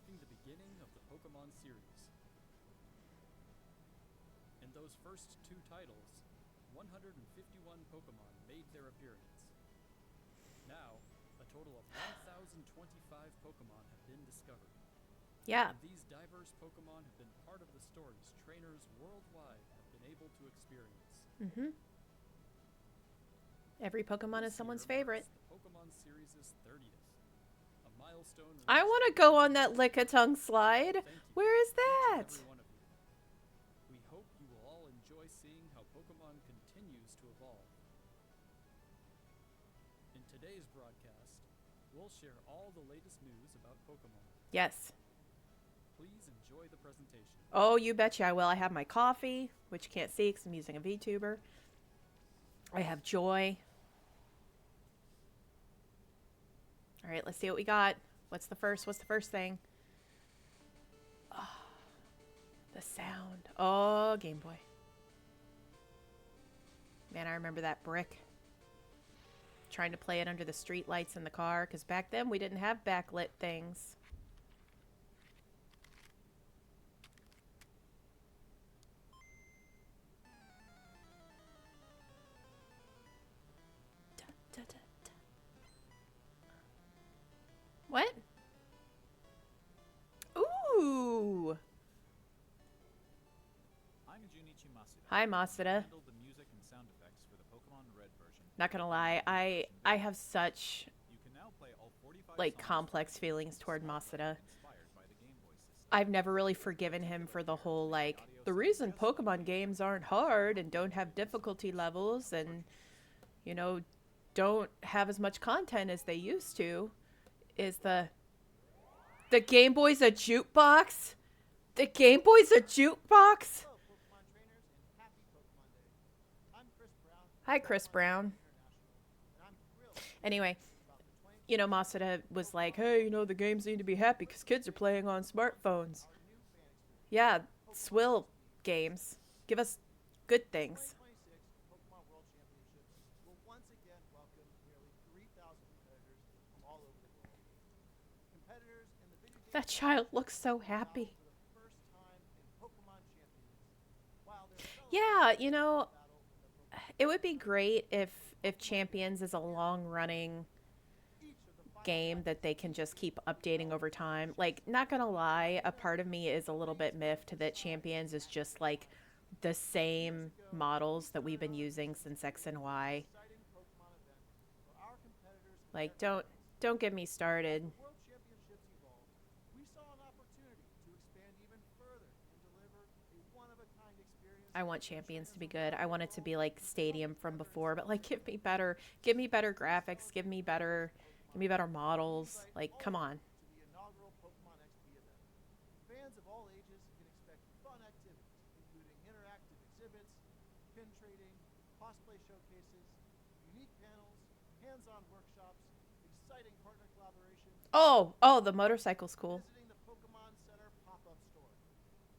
marking the beginning of the Pokemon series. In those first two titles, 151 Pokemon made their appearance. Now, a total of 1,025 Pokemon have been discovered. Yeah. And these diverse Pokemon have been part of the stories trainers worldwide have been able to experience. Mm-hmm. Every Pokemon is This someone's year favorite. marks the Pokemon series' 30th, a milestone I reached want to by go on that everyone. Lickitung slide. Thank you, Where is each and that? every one of you. We hope you will all enjoy seeing how Pokemon continues to evolve. In today's broadcast, we'll share all the latest news about Pokemon. Yes. Please enjoy the presentation. Oh, you betcha I will. I have my coffee, which you can't see because I'm using a VTuber. I have joy. All right, let's see what we got. What's the first thing? Oh, the sound. Oh, Game Boy. Man, I remember that brick. Trying to play it under the street lights in the car, because back then we didn't have backlit things. What? Ooh. I'm Junichi Masuda. Hi, Masuda. Handled the music and sound effects for the Pokemon Red version. Not gonna lie, I have such You can now play all 45 like songs complex from feelings toward Small Masuda. inspired by the Game Boy system. I've never really forgiven him for the whole like the reason Pokemon games aren't hard and don't have difficulty levels and you know don't have as much content as they used to is the Game Boy's a jukebox. The Game Boy's a jukebox. Hello, Pokemon trainers, and happy Pokemon Day. I'm Chris Brown. Hi, Chris Brown. And I'm thrilled Anyway, about the 20 you know, Masuda was like, hey, you know, the games need to be happy because kids are playing on smartphones. new fan experience. Yeah, swill games. Give us good things. 2026 Pokemon World Championships will once again welcome nearly 3,000 competitors from all over the world. Competitors in the video game That child looks so happy. for the first time in Pokemon Champions. While they're Yeah, you know, battle in the Pokemon, it would be great if Champions is a long-running each of the final game that they can just keep updating over time. Like, not gonna lie, a part of me is a little bit miffed that Champions is just like the same models that we've been using since X and Y. exciting Pokemon event for our competitors and Like, their don't get me started. World Championships evolved, we saw an opportunity to expand even further and deliver a one-of-a-kind experience. I want Champions to be good. I want it to be like Stadium from before, but like give me better graphics, give me better models. Like, come on. To the inaugural Pokemon XP event. Fans of all ages can expect fun activities, including interactive exhibits, pin trading, cosplay showcases, unique panels, hands-on workshops, exciting partner collaborations, Oh, the motorcycle's cool. visiting the Pokemon Center pop-up store.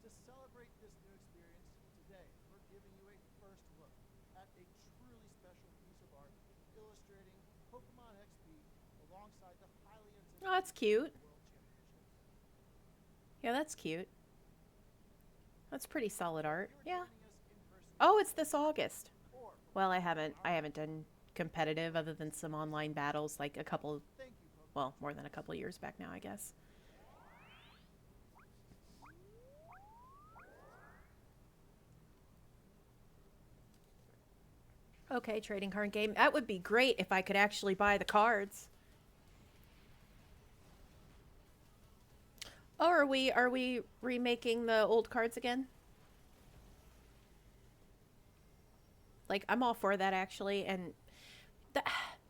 To celebrate this new experience, today we're giving you a first look at a truly special piece of art illustrating Pokemon XP alongside the highly anticipated Oh, that's cute. World Championships. Yeah, that's cute. That's pretty solid art. If you're Yeah. joining us in person Oh, it's this August. or from Well, I haven't done competitive other than some online battles like a couple, thank you, Pokemon. well, more than a couple years back now, I guess. Okay, trading card game. That would be great if I could actually buy the cards. Oh, are we remaking the old cards again? Like, I'm all for that actually, and the,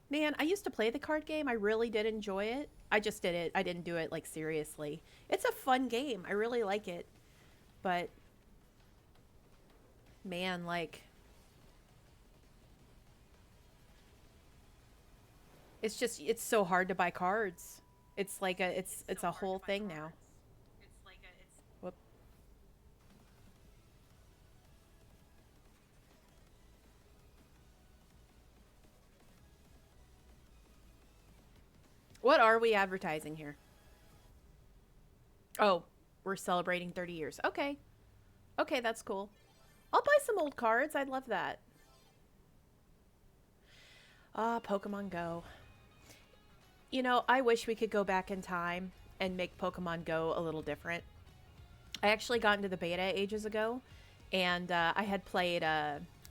man, I used to play the card game. I really did enjoy it. I just did it. I didn't do it like seriously. It's a fun game. I really like it. But man, like it's so hard to buy cards. It's like it's a whole thing now. Whoop. What are we advertising here? Oh, we're celebrating 30 years. Okay. Okay, that's cool. I'll buy some old cards. I'd love that. Ah, Pokemon Go. You know, I wish we could go back in time and make Pokemon Go a little different. I actually got into the beta ages ago, and I had played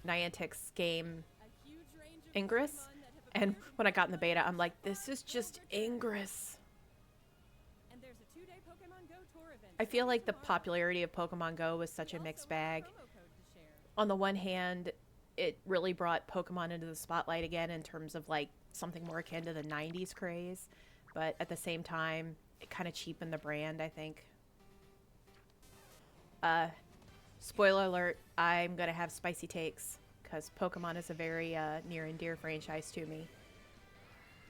Niantic's game Ingress, and when I got in the beta, I'm like, this is just Ingress. I feel like the popularity of Pokemon Go was such a mixed bag. On the one hand, it really brought Pokemon into the spotlight again in terms of like something more akin to the 90s craze, but at the same time, it kind of cheapened the brand, I think. Spoiler alert, I'm gonna have spicy takes because Pokemon is a very near and dear franchise to me.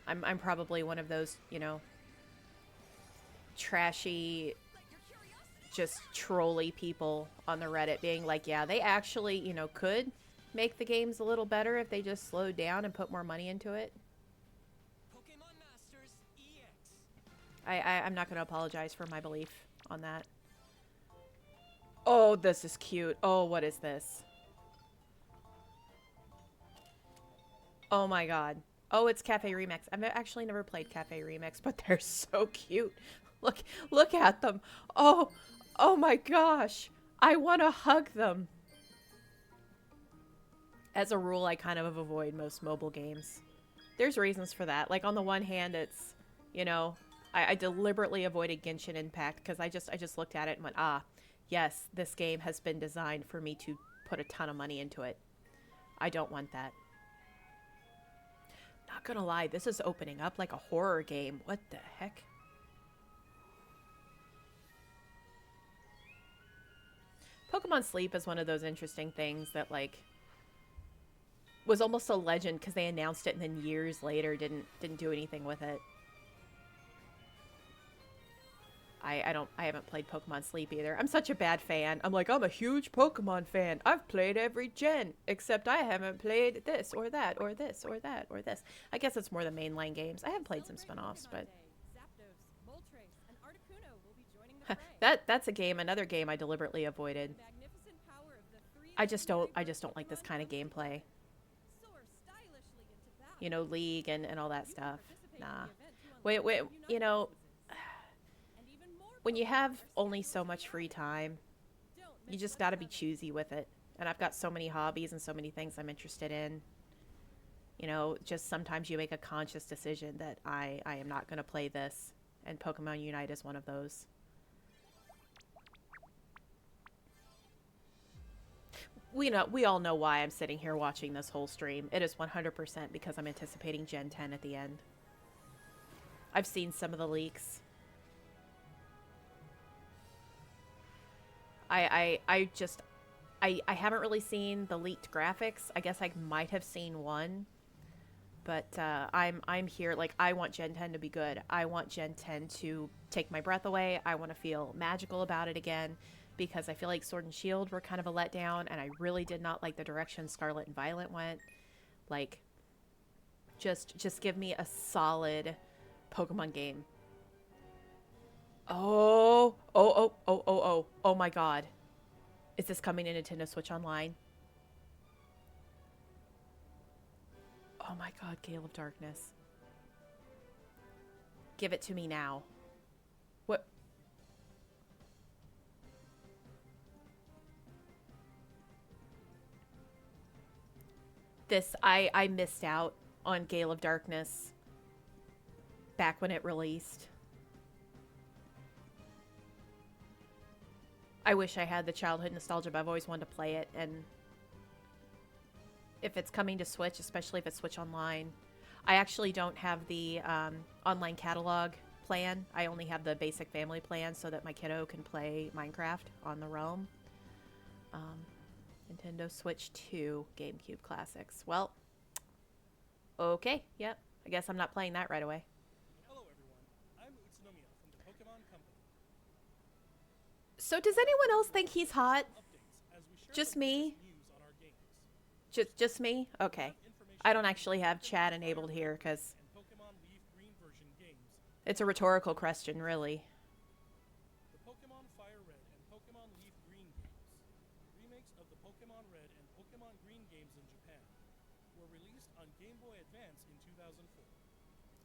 I'm probably one of those, you know, trashy, just trolly people on the Reddit being like, yeah, they actually, you know, could make the games a little better if they just slowed down and put more money into it. Pokemon Masters EX. I'm not going to apologize for my belief on that. Oh, this is cute. Oh, what is this? Oh my god. Oh, it's Cafe Remix. I've actually never played Cafe Remix, but they're so cute. Look at them. Oh my gosh. I want to hug them. As a rule, I kind of avoid most mobile games. There's reasons for that. Like, on the one hand, it's, you know, I deliberately avoided Genshin Impact because I just looked at it and went, ah, yes, this game has been designed for me to put a ton of money into it. I don't want that. Not gonna lie, this is opening up like a horror game. What the heck? Pokemon Sleep is one of those interesting things that, like, was almost a legend because they announced it and then years later didn't do anything with it. I haven't played Pokemon Sleep either. I'm such a bad fan. I'm like, I'm a huge Pokemon fan. I've played every gen, except I haven't played this or that or this or that or this. I guess it's more the mainline games. I have played some spin-offs, but that's a game, another game I deliberately avoided. I just don't like this kind of gameplay. You know, League and all that stuff. Nah. Wait, you know, when you have only so much free time, you just gotta be choosy with it. And I've got so many hobbies and so many things I'm interested in. You know, just sometimes you make a conscious decision that I am not gonna play this. And Pokemon Unite is one of those. We all know why I'm sitting here watching this whole stream. It is 100% because I'm anticipating Gen 10 at the end. I've seen some of the leaks. I haven't really seen the leaked graphics. I guess I might have seen one. But I'm here, like, I want Gen 10 to be good. I want Gen 10 to take my breath away. I want to feel magical about it again. Because I feel like Sword and Shield were kind of a letdown, and I really did not like the direction Scarlet and Violet went. Like, just give me a solid Pokemon game. Oh my god. Is this coming to Nintendo Switch Online? Oh my god, Gale of Darkness. Give it to me now. What? This, I missed out on Gale of Darkness back when it released. I wish I had the childhood nostalgia, but I've always wanted to play it, and if it's coming to Switch, especially if it's Switch Online, I actually don't have the online catalog plan. I only have the basic family plan so that my kiddo can play Minecraft on the Realm. Nintendo Switch 2 GameCube Classics. Well, okay, yep. I guess I'm not playing that right away. Hello everyone, I'm Utsunomiya from the Pokemon Company. So does anyone else think he's hot? Updates as we share Just the me? latest news on our games. Just me? Okay. Information I don't actually have chat enabled here because and Pokemon Leaf Green version games. it's a rhetorical question, really. The Pokemon Red and Pokemon Green games in Japan were released on Game Boy Advance in 2004.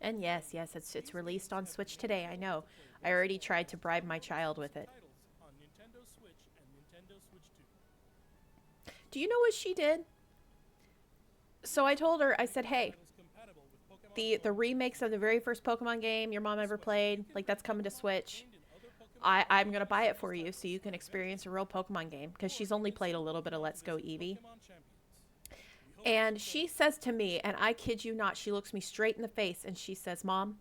And yes, it's released on Switch today. I know. I already tried to bribe my child with it. Titles on Nintendo Switch and Nintendo Switch 2. Do you know what she did? So I told her, I said, hey, Titles compatible with Pokemon the remakes of the very first Pokemon game your mom ever played, like that's coming to Switch. contained in other Pokemon I'm gonna buy it for you so you can experience a real Pokemon game, because she's only played a little bit of Let's Go Eevee. Pokemon champions. We hope And she says to me, and I kid you not, she looks me straight in the face and she says, Mom,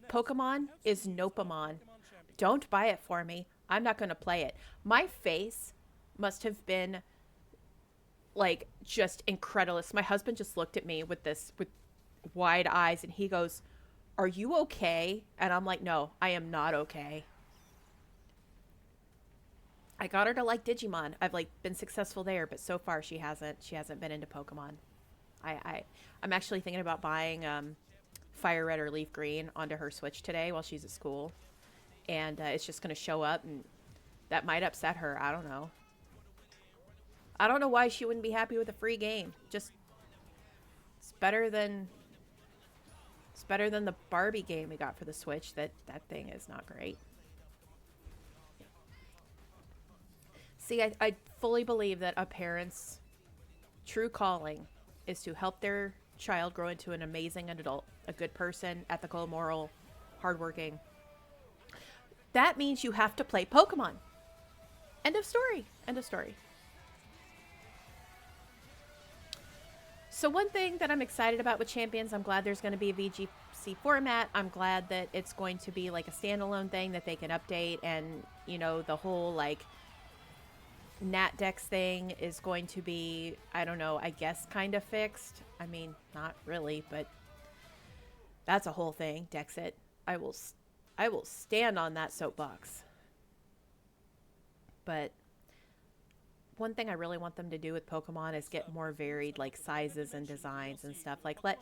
Pokemon is Nopamon. Pokemon champions. Don't buy it for me. I'm not going to play it. My face must have been like just incredulous. My husband just looked at me with wide eyes and he goes, "Are you okay?" And I'm like, "No, I am not okay." I got her to like Digimon. I've like been successful there, but so far she hasn't been into Pokemon. I'm actually thinking about buying Fire Red or Leaf Green onto her Switch today while she's at school. And it's just going to show up, and that might upset her. I don't know. I don't know why she wouldn't be happy with a free game. Just, it's better than the Barbie game we got for the Switch. That thing is not great. See, I fully believe that a parent's true calling is to help their child grow into an amazing adult, a good person, ethical, moral, hardworking. That means you have to play Pokemon. End of story. End of story. So one thing that I'm excited about with Champions, I'm glad there's going to be a VGC format. I'm glad that it's going to be like a standalone thing that they can update, and, you know, the whole like NatDex thing is going to be, I don't know, I guess kind of fixed. I mean, not really, but that's a whole thing. Dexit. I will stand on that soapbox. But one thing I really want them to do with Pokemon is get more varied, like sizes and designs and stuff. Like like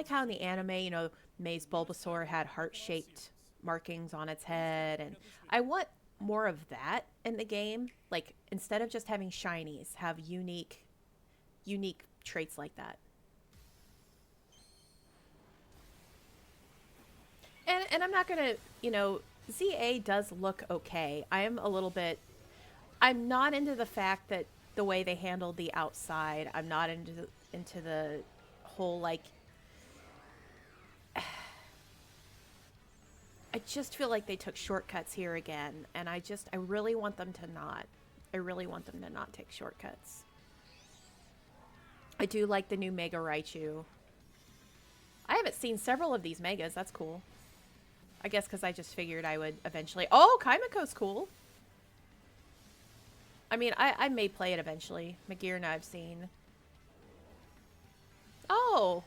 how in the anime, you know, May's Bulbasaur had heart-shaped markings on its head, and I want more of that in the game. Like, instead of just having shinies, have unique traits like that. And I'm not gonna, you know, ZA does look okay. I'm not into the fact that the way they handled the outside. I'm not into the whole like. I just feel like they took shortcuts here again, and I really want them to not. I really want them to not take shortcuts. I do like the new Mega Raichu. I haven't seen several of these Megas. That's cool. I guess because I just figured I would eventually. Oh, Kaimiko's cool. I mean, I may play it eventually. Magearna I've seen. Oh,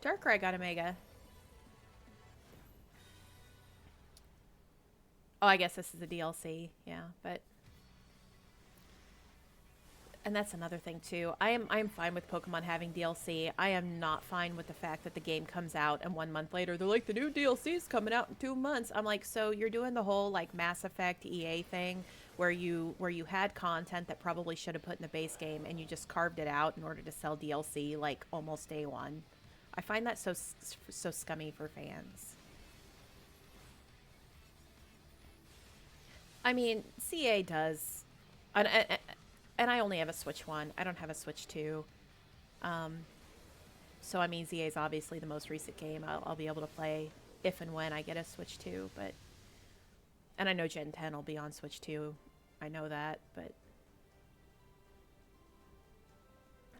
Darkrai got a Mega. Oh, I guess this is a DLC. Yeah, but. And that's another thing too. I am fine with Pokemon having DLC. I am not fine with the fact that the game comes out and 1 month later they're like, the new DLC is coming out in 2 months. I'm like, so you're doing the whole like Mass Effect EA thing where you had content that probably should have put in the base game and you just carved it out in order to sell DLC like almost day one. I find that so scummy for fans. I mean, CA does. And I only have a Switch 1. I don't have a Switch 2. So, I mean, ZA is obviously the most recent game I'll be able to play if and when I get a Switch 2. And I know Gen 10 will be on Switch 2. I know that, but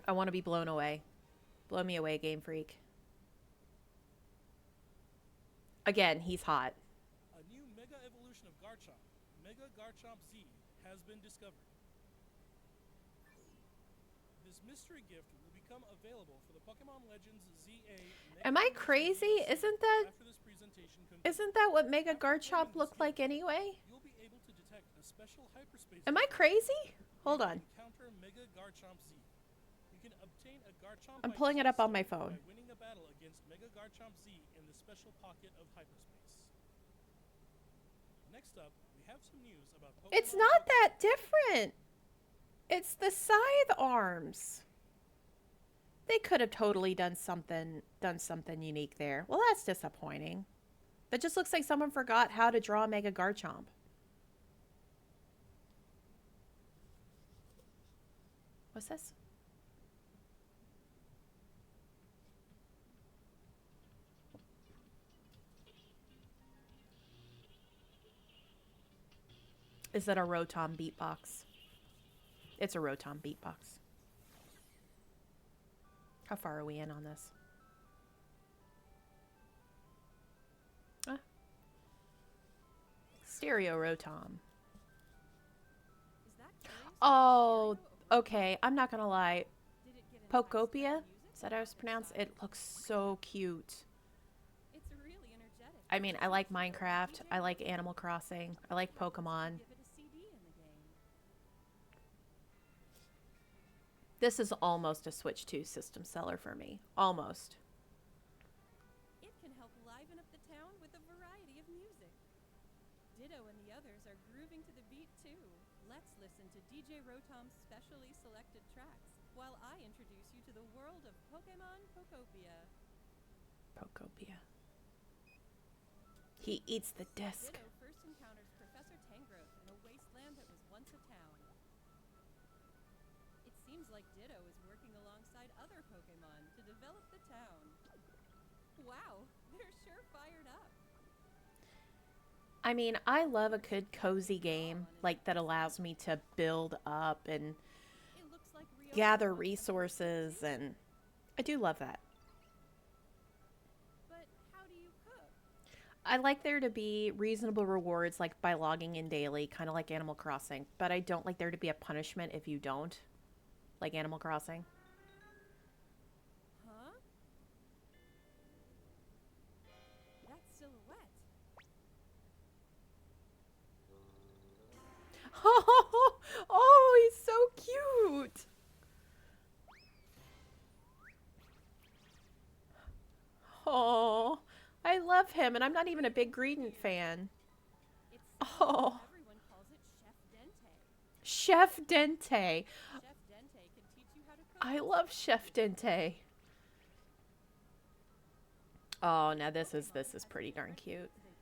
I want to be blown away. Blow me away, Game Freak. Again, he's hot. A new Mega Evolution of Garchomp, Mega Garchomp Z, has been discovered. This mystery gift will become available for the Pokemon Legends ZA. Am I crazy? Isn't that what Mega Garchomp looked like anyway? You'll be able to detect a special hyperspace. Am I crazy? Hold on. Encounter Mega Garchomp Z. You can obtain a Garchomp. I'm pulling it up on my phone. By winning a battle against Mega Garchomp Z in the special pocket of hyperspace. Next up, we have some news about Pokemon. It's not that different. It's the scythe arms. They could have totally done something unique there. Well, that's disappointing. That just looks like someone forgot how to draw Mega Garchomp. What's this? Is that a Rotom beatbox? It's a Rotom beatbox. How far are we in on this? Ah. Stereo Rotom. Oh, okay. I'm not gonna lie. Pokopia? Is that how it's pronounced? It looks so cute. It's really energetic. I mean, I like Minecraft. I like Animal Crossing. I like Pokemon. Give it a CD in the game. This is almost a Switch 2 system seller for me. Almost. It can help liven up the town with a variety of music. Ditto and the others are grooving to the beat too. Let's listen to DJ Rotom's specially selected tracks while I introduce you to the world of Pokemon Pokopia. Pokopia. He eats the disc. Ditto first encounters Professor Tangrowth in a wasteland that was once a town. It seems like Ditto is working alongside other Pokemon to develop the town. Wow, they're sure fired up. I mean, I love a good cozy game like that allows me to build up and It looks like Rio gather wants to resources, and I do love that. But how do you cook? I like there to be reasonable rewards like by logging in daily, kind of like Animal Crossing, but I don't like there to be a punishment if you don't, like Animal Crossing. Huh? That silhouette. Oh, he's so cute. Oh, I love him, and I'm not even a big Greedent fan. It's Oh. everyone calls it Chef Dente. Chef Dente. Chef Dente can teach you how to cook. I love Chef Dente. Oh, now this is pretty darn cute. They prefer.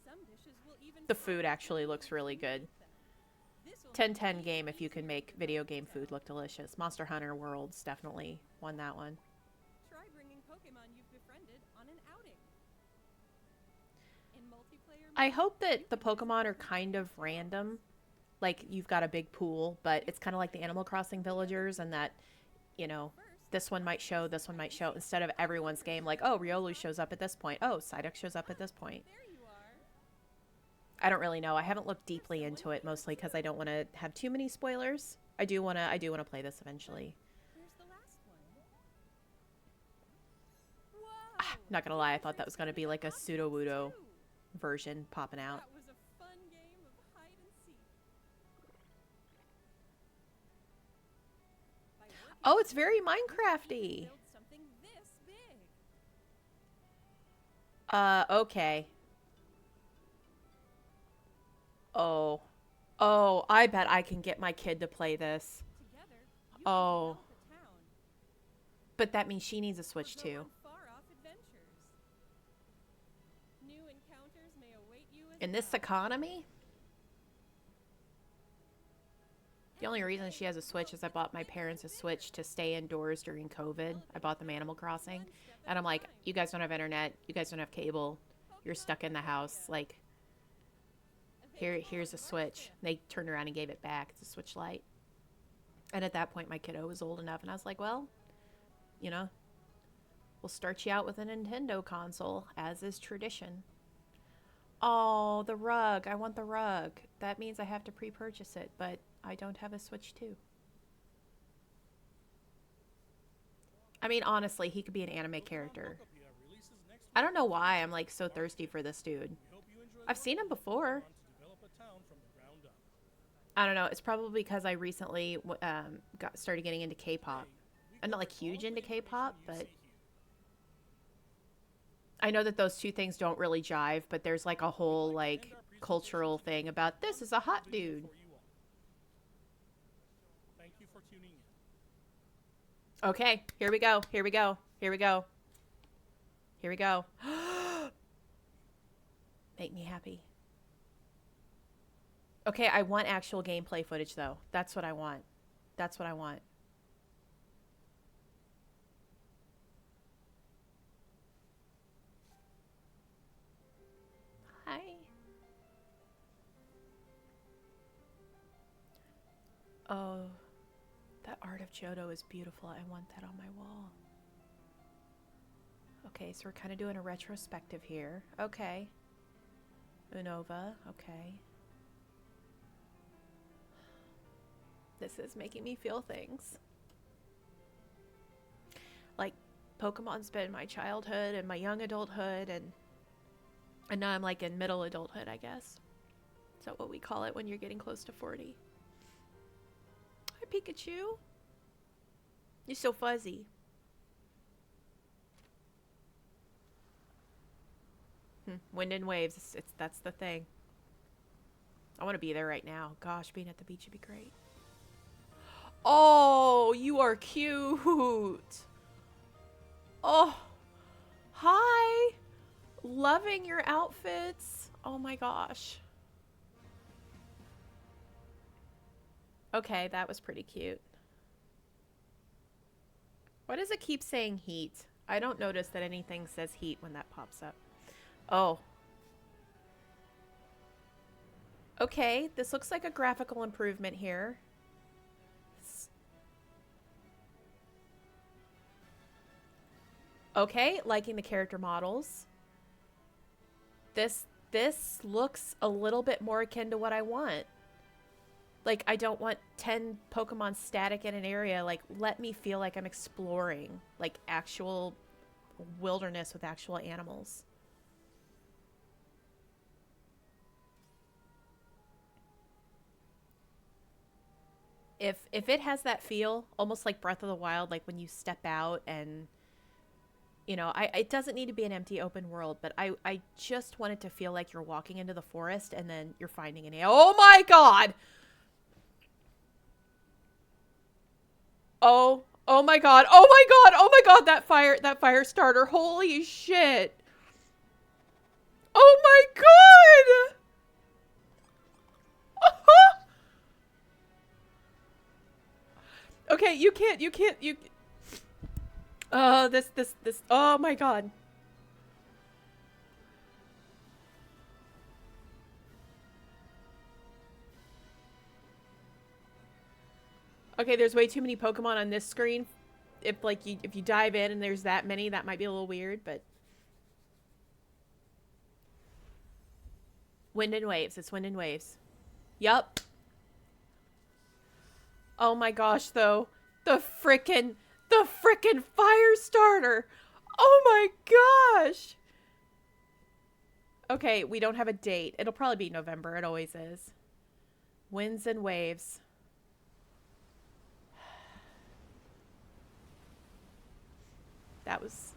Some dishes will even The food actually looks really good. This'll 10/10 game if you can make video game food look delicious. Monster Hunter Worlds definitely won that one. try bringing Pokemon you've befriended on an outing. In multiplayer I mode, hope that the Pokemon are kind of random. Like, you've got a big pool, but it's kind of like the Animal Crossing villagers, and that, you know, this one might show, this one might show, instead of everyone's game, like, oh, Riolu shows up at this point. Oh, Psyduck shows up at this point. there you are. I don't really know. I haven't looked deeply into it, mostly because I don't want to have too many spoilers. I do want to play this eventually. Here's the last one. Whoa! Not gonna lie, I thought that was gonna be like a Awesome, Sudowoodo too. version popping out. That was a fun game of hide and seek. By working Oh, it's very together, you can Minecrafty. build something this big. Okay. Oh. Oh, I bet I can get my kid to play this. Together, you Oh. can develop a town. But that means she needs a Switch Go too. on far-off adventures. New encounters may await you as In this well. economy? The only reason she has a Switch is I bought my parents a Switch to stay indoors during COVID. I bought them Animal Crossing. And I'm like, you guys don't have internet. You guys don't have cable. You're stuck in the house. Like, here's a Switch. They turned around and gave it back. It's a Switch Lite. And at that point, my kiddo was old enough. And I was like, well, you know, we'll start you out with a Nintendo console, as is tradition. Oh, the rug. I want the rug. That means I have to pre-purchase it, but I don't have a Switch 2. I mean, honestly, he could be an anime character. Pokopia releases next I don't know why I'm like so thirsty for this dude. We hope you enjoy I've seen him working with before. Pokemon to develop a town from the ground up. I don't know. It's probably because I recently started getting into K-pop. We I'm not like covered all huge the into information K-pop, you but see here. I know that those two things don't really jive, but there's like a whole We'd like to like end our cultural thing about this is a hot dude. For you all. Thank you for tuning in. Okay, here we go. Here we go. Here we go. Here we go. Make me happy. Okay, I want actual gameplay footage though. That's what I want. That's what I want. Hi. Oh, that art of Johto is beautiful. I want that on my wall. Okay, so we're kind of doing a retrospective here. Okay. Unova, okay. This is making me feel things. Like, Pokemon's been my childhood and my young adulthood, and now I'm like in middle adulthood, I guess. Is that what we call it when you're getting close to 40? Hi, Pikachu. You're so fuzzy. Wind and waves, that's the thing. I want to be there right now. Gosh, being at the beach would be great. Oh, you are cute. Oh, hi. Loving your outfits. Oh my gosh. Okay, that was pretty cute. Why does it keep saying heat? I don't notice that anything says heat when that pops up. Oh. Okay, this looks like a graphical improvement here. Okay, liking the character models. This looks a little bit more akin to what I want. Like, I don't want 10 Pokemon static in an area. Like, let me feel like I'm exploring, like, actual wilderness with actual animals. If it has that feel, almost like Breath of the Wild, like when you step out and, you know, it doesn't need to be an empty open world, but I just want it to feel like you're walking into the forest and then you're finding an Oh my god! Oh my god, oh my god, oh my god, that fire starter, holy shit! Oh my god! Okay, you can't, this, oh my god. Okay, there's way too many Pokemon on this screen. If you dive in and there's that many, that might be a little weird, but. Wind and waves, it's wind and waves. Yup. Oh my gosh, though. The frickin' fire starter. Oh my gosh. Okay, we don't have a date. It'll probably be November. It always is. Winds and waves. That was...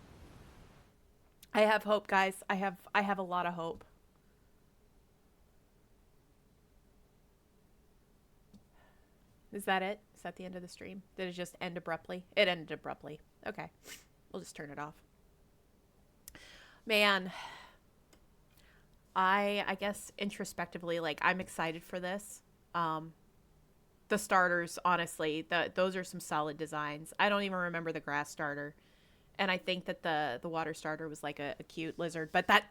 I have hope, guys. I have a lot of hope. Is that it? Is that the end of the stream? Did it just end abruptly? It ended abruptly. Okay. We'll just turn it off. Man. I guess introspectively, like, I'm excited for this. The starters, honestly, those are some solid designs. I don't even remember the grass starter. And I think that the water starter was like a cute lizard. But that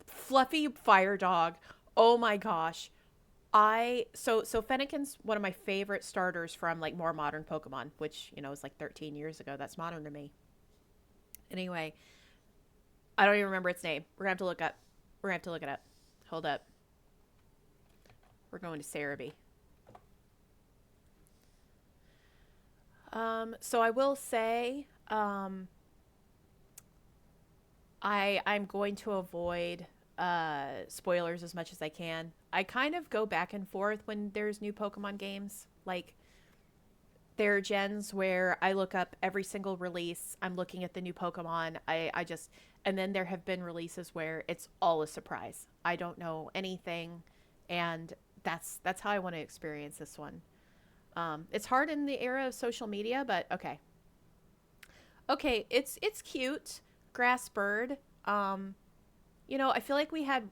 fluffy fire dog, oh my gosh. So Fennekin's one of my favorite starters from like more modern Pokemon, which, you know, is like 13 years ago. That's modern to me. Anyway, I don't even remember its name. We're gonna have to look up. We're gonna have to look it up. Hold up. We're going to Cerebi. So I will say, I'm going to avoid spoilers as much as I can. I kind of go back and forth when there's new Pokemon games. Like, there are gens where I look up every single release. I'm looking at the new Pokemon. I just, And then there have been releases where it's all a surprise. I don't know anything, and that's how I want to experience this one. It's hard in the era of social media, but okay. Okay, it's cute. Grass bird. You know, I feel like we had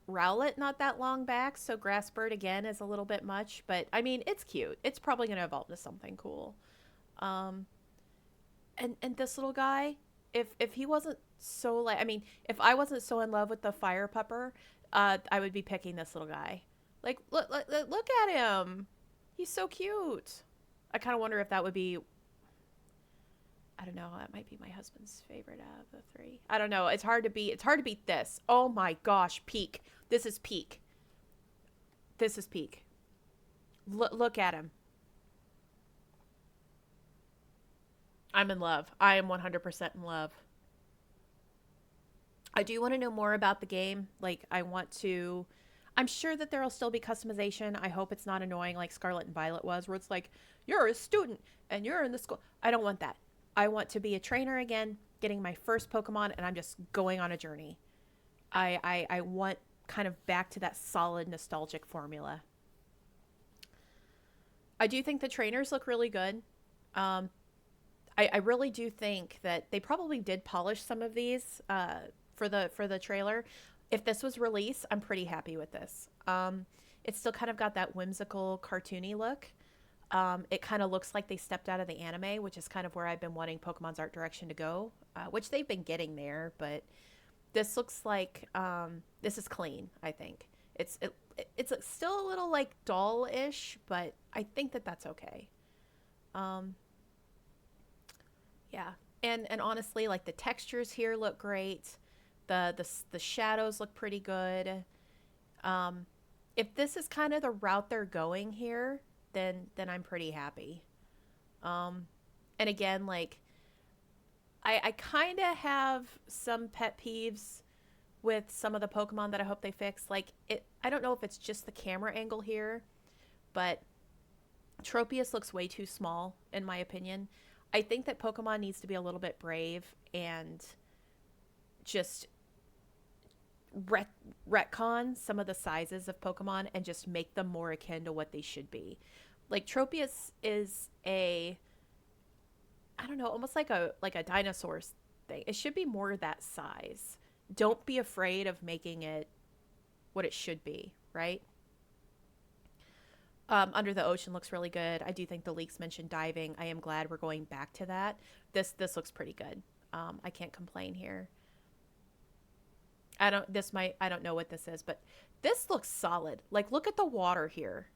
Rowlet not that long back, so grass bird again is a little bit much, but I mean, it's cute. It's probably going to evolve to something cool. And this little guy, if he wasn't so like, I mean, if I wasn't so in love with the fire pupper, I would be picking this little guy. Like, look at him. He's so cute. I kind of wonder if that would be, I don't know, that might be my husband's favorite out of the three. I don't know. It's hard to beat this. Oh my gosh, peak. This is peak. This is peak. Look at him. I'm in love. I am 100% in love. I do want to know more about the game. Like, I'm sure that there will still be customization. I hope it's not annoying like Scarlet and Violet was, where it's like, you're a student and you're in the school. I don't want that. I want to be a trainer again, getting my first Pokemon, and I'm just going on a journey. I want kind of back to that solid nostalgic formula. I do think the trainers look really good. I really do think that they probably did polish some of these for the trailer. If this was released, I'm pretty happy with this. It's still kind of got that whimsical, cartoony look. It kind of looks like they stepped out of the anime, which is kind of where I've been wanting Pokemon's art direction to go, which they've been getting there. But this looks like this is clean, I think. It's still a little like doll-ish, but I think that that's okay. Yeah. And honestly, like the textures here look great. The shadows look pretty good. If this is kind of the route they're going here, then I'm pretty happy. And again, like I kind of have some pet peeves with some of the Pokemon that I hope they fix. Like I don't know if it's just the camera angle here, but Tropius looks way too small in my opinion. I think that Pokemon needs to be a little bit brave and just retcon some of the sizes of Pokemon and just make them more akin to what they should be. Like Tropius is I don't know, almost like a dinosaur thing. It should be more that size. Don't be afraid of making it what it should be, right? Under the Ocean looks really good. I do think the leaks mentioned diving. I am glad we're going back to that. This looks pretty good. I can't complain here. I don't know what this is, but this looks solid. Like, look at the water here.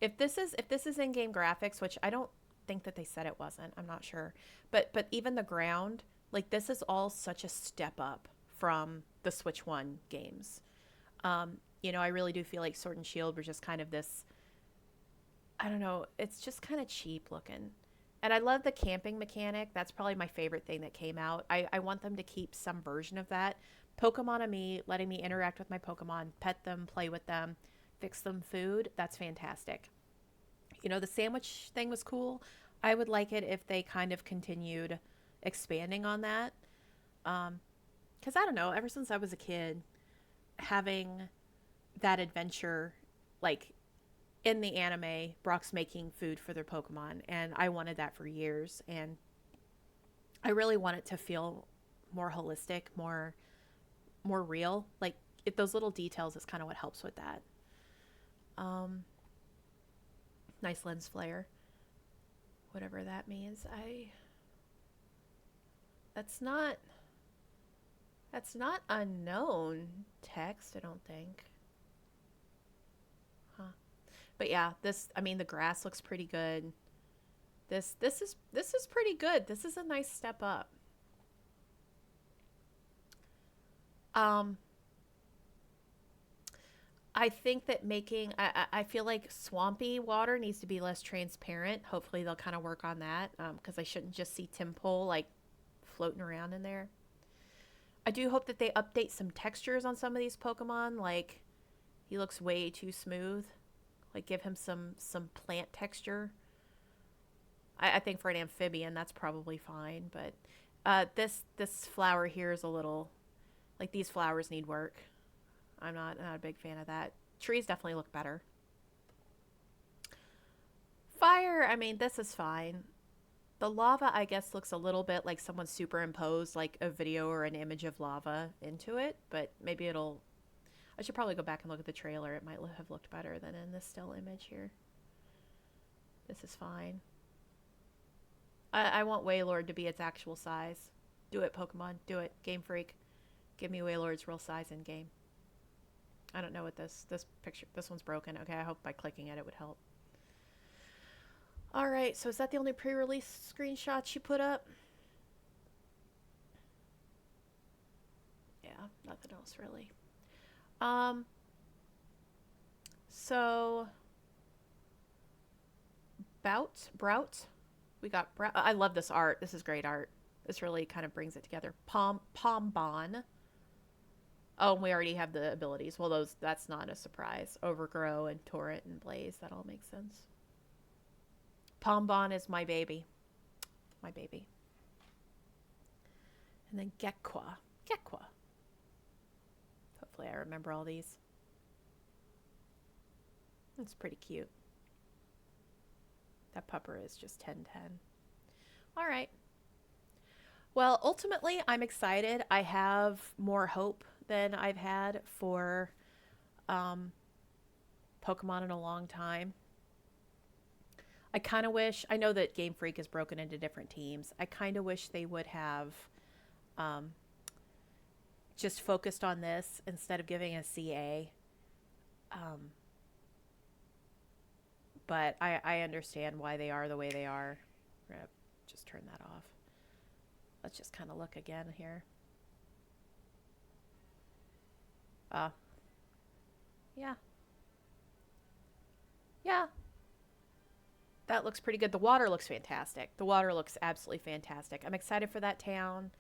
If this is in-game graphics, which I don't think that they said it wasn't, I'm not sure. But even the ground, like this is all such a step up from the Switch 1 games. You know, I really do feel like Sword and Shield were just kind of this, I don't know, it's just kind of cheap looking. And I love the camping mechanic. That's probably my favorite thing that came out. I want them to keep some version of that. Pokemon-Amie, letting me interact with my Pokemon, pet them, play with them, fix them food. That's fantastic. You know, the sandwich thing was cool. I would like it if they kind of continued expanding on that. Because I don't know, ever since I was a kid, having that adventure, like in the anime, Brock's making food for their Pokemon, and I wanted that for years, and I really want it to feel more holistic, more real. Like those little details is kind of what helps with that. Nice lens flare, whatever that means. That's not unknown text, I don't think. Huh. But yeah, the grass looks pretty good. This is pretty good. This is a nice step up. I think that I feel like swampy water needs to be less transparent. Hopefully they'll kind of work on that, because I shouldn't just see Tympole like floating around in there. I do hope that they update some textures on some of these Pokemon. Like, he looks way too smooth. Like, give him some plant texture. I think for an amphibian, that's probably fine. But this flower here is a little Like, these flowers need work. I'm not a big fan of that. Trees definitely look better. Fire, I mean, this is fine. The lava, I guess, looks a little bit like someone superimposed like a video or an image of lava into it, but maybe it'll... I should probably go back and look at the trailer. It might have looked better than in this still image here. This is fine. I want Wailord to be its actual size. Do it, Pokemon. Do it. Game Freak. Give me Wailord's real size in game. I don't know what this picture... This one's broken. Okay, I hope by clicking it would help. Alright, so is that the only pre-release screenshots you put up? Yeah, nothing else really. So... Brout? We got Brout. I love this art. This is great art. This really kind of brings it together. Pombon. Oh, and we already have the abilities. Well, that's not a surprise. Overgrow and Torrent and Blaze. That all makes sense. Pombon is my baby. My baby. And then Gekwa. Hopefully I remember all these. It's pretty cute. That pupper is just 10/10. All right. Well, ultimately, I'm excited. I have more hope than I've had for Pokemon in a long time. I kind of wish, I know that Game Freak is broken into different teams. I kind of wish they would have just focused on this instead of giving a CA. But I understand why they are the way they are. We're going to just turn that off. Let's just kind of look again here. Yeah. Yeah. That looks pretty good. The water looks fantastic. The water looks absolutely fantastic. I'm excited for that town.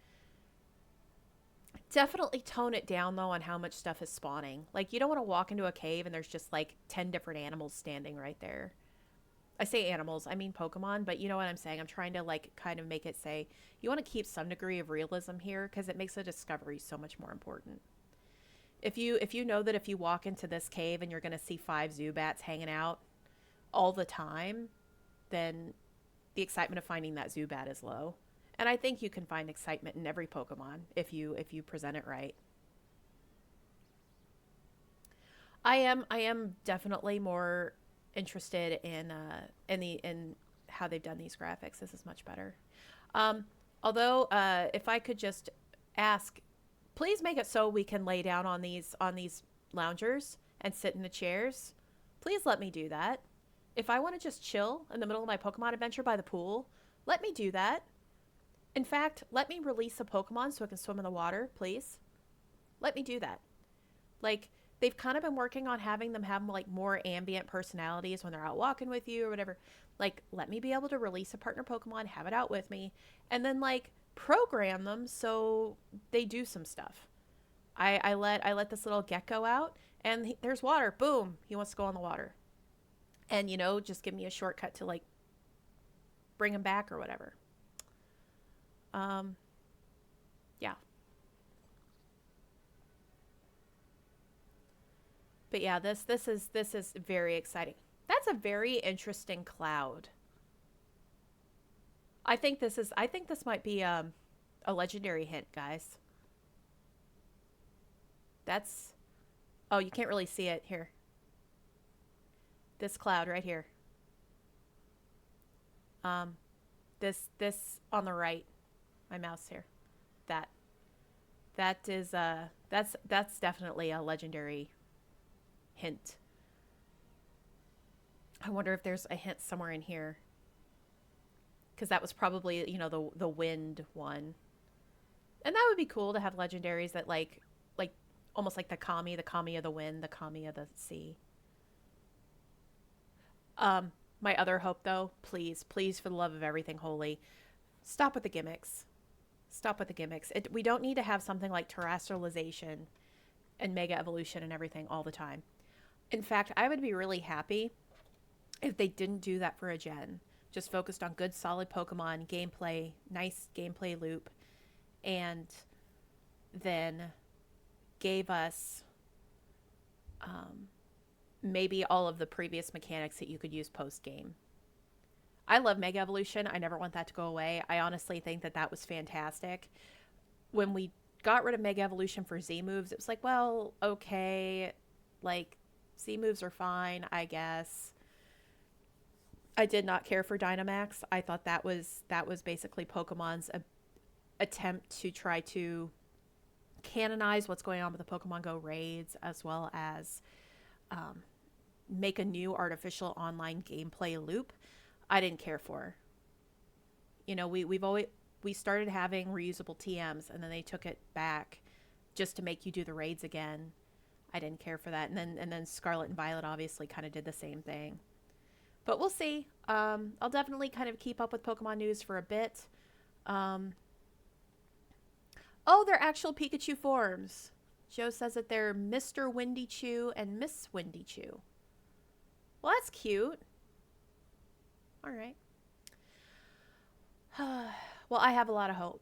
Definitely tone it down, though, on how much stuff is spawning. Like, you don't want to walk into a cave and there's just, like, 10 different animals standing right there. I say animals, I mean Pokemon, but you know what I'm saying. I'm trying to, like, kind of make it say, you want to keep some degree of realism here because it makes the discovery so much more important. If you know that if you walk into this cave and you're going to see 5 Zubats hanging out all the time, then the excitement of finding that Zubat is low. And I think you can find excitement in every Pokemon if you present it right. I am definitely more interested in how they've done these graphics. This is much better. Although if I could just ask, please make it so we can lay down on these loungers and sit in the chairs. Please let me do that. If I want to just chill in the middle of my Pokemon adventure by the pool, let me do that. In fact, let me release a Pokemon so I can swim in the water, please. Let me do that. Like, they've kind of been working on having them have, like, more ambient personalities when they're out walking with you or whatever. Like, let me be able to release a partner Pokemon, have it out with me, and then, like, program them so they do some stuff. I let this little gecko out, and there's water. Boom. He wants to go on the water. And, you know, just give me a shortcut to, like, bring him back or whatever. Yeah. But yeah, this is very exciting. That's a very interesting cloud. I think this might be a legendary hint, guys. Oh, you can't really see it here. This cloud right here. This on the right. My mouse here. That is that's definitely a legendary hint. I wonder if there's a hint somewhere in here. Because that was probably, you know, the wind one. And that would be cool to have legendaries that like almost like the Kami of the wind, the Kami of the sea. My other hope, though, please, for the love of everything holy, stop with the gimmicks. Stop with the gimmicks. We don't need to have something like terrestrialization and mega evolution and everything all the time. In fact, I would be really happy if they didn't do that for a gen. Just focused on good, solid Pokemon gameplay, nice gameplay loop, and then gave us maybe all of the previous mechanics that you could use post game. I love Mega Evolution. I never want that to go away. I honestly think that that was fantastic. When we got rid of Mega Evolution for Z moves, it was like, well, okay, like Z moves are fine, I guess. I did not care for Dynamax. I thought that was basically Pokemon's attempt to try to canonize what's going on with the Pokemon Go raids, as well as make a new artificial online gameplay loop. I didn't care for. You know, we started having reusable TMs, and then they took it back just to make you do the raids again. I didn't care for that. And then Scarlet and Violet obviously kind of did the same thing. But we'll see. I'll definitely kind of keep up with Pokemon news for a bit. Oh, they're actual Pikachu forms. Joe says that they're Mr. Windy Chew and Miss Windy Chew. Well, that's cute. All right. Well, I have a lot of hope.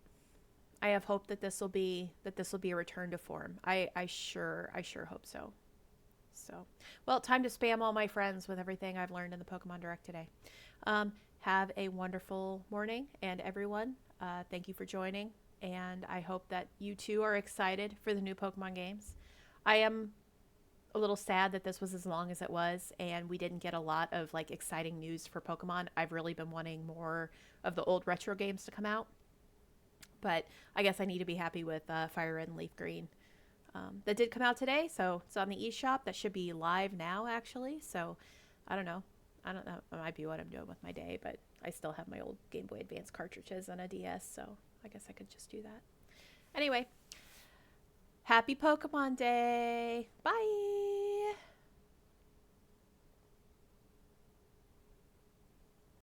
I have hope that this will be a return to form. I sure hope so. So, well, time to spam all my friends with everything I've learned in the Pokemon Direct today. Have a wonderful morning, and everyone, thank you for joining. And I hope that you too are excited for the new Pokemon games. I am a little sad that this was as long as it was, and we didn't get a lot of like exciting news for Pokemon. I've really been wanting more of the old retro games to come out, but I guess I need to be happy with Fire Red and Leaf Green. That did come out today, so it's on the eShop. That should be live now, actually. So I don't know. That might be what I'm doing with my day, but I still have my old Game Boy Advance cartridges on a DS, so I guess I could just do that. Anyway, happy Pokemon Day. Bye.